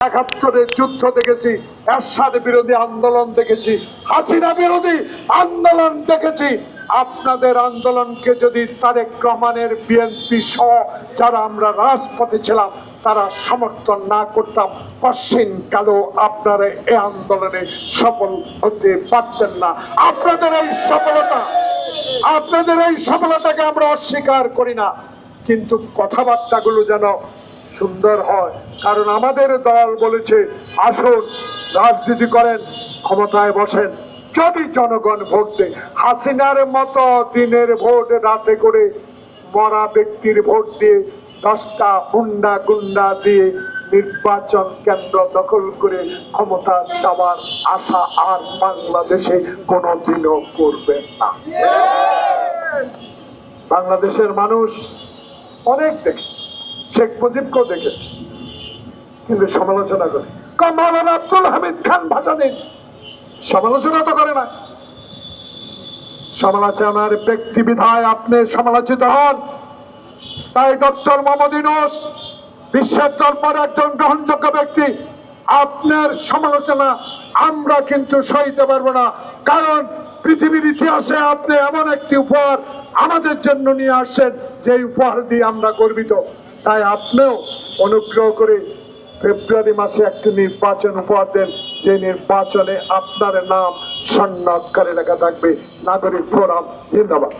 ৭১ যুদ্ধ দেখেছি, এরশাদ বিরোধী আন্দোলন দেখেছি, হাসিনা বিরোধী আন্দোলন দেখেছি। আপনাদের আন্দোলনকে যদি তারেক রহমানের বিএনপি সহ যারা আমরা রাজপথে ছিলাম তারা সমর্থন না করতাম, পশ্চিম কালো আপনারা এই আন্দোলনে সফল হতে পারতেন না। আপনাদের এই সফলতাকে আমরা অস্বীকার করি না, কিন্তু কথাবার্তাগুলো যেন সুন্দর হয়। কারণ আমাদের দল বলেছে আসুন রাজনীতি করেন, ক্ষমতায় বসেন, যদি জনগণ ভোট দেয়। হাসিনার মতো দিনের ভোট রাতে করে মরা ব্যক্তির ভোট দিয়ে 10টা হুন্ডা গুন্ডা দিয়ে নির্বাচন কেন্দ্র দখল করে ক্ষমতা যাওয়ার আশা আর বাংলাদেশে কোনোদিনও করবেন না। বাংলাদেশের মানুষ অনেক দেখে, শেখ মুজিবকেও দেখেছে, কিন্তু সমালোচনা করে। মাওলানা আব্দুল হামিদ খান ভাষা দিন, সমালোচনা তো করে না। সমালোচনার ব্যক্তি বিধায় আপনি সমালোচিত হন। তাই ডক্টর মোহাম্মদ ইউনূস বিশ্বের দরবারে একজন গ্রহণযোগ্য ব্যক্তি, আপনার সমালোচনা আমরা কিন্তু সইতে পারবো না। কারণ পৃথিবীর ইতিহাসে আপনি এমন একটি উপহার আমাদের জন্য নিয়ে আসছেন যে উপহার দিয়ে আমরা গর্বিত। তাই আপনিও অনুগ্রহ করে ফেব্রুয়ারি মাসে একটি নির্বাচন উপহার দেন, যে নির্বাচনে আপনার নাম স্বর্ণাক্ষরে লেখা থাকবে নাগরিক ফোরাম। ধন্যবাদ।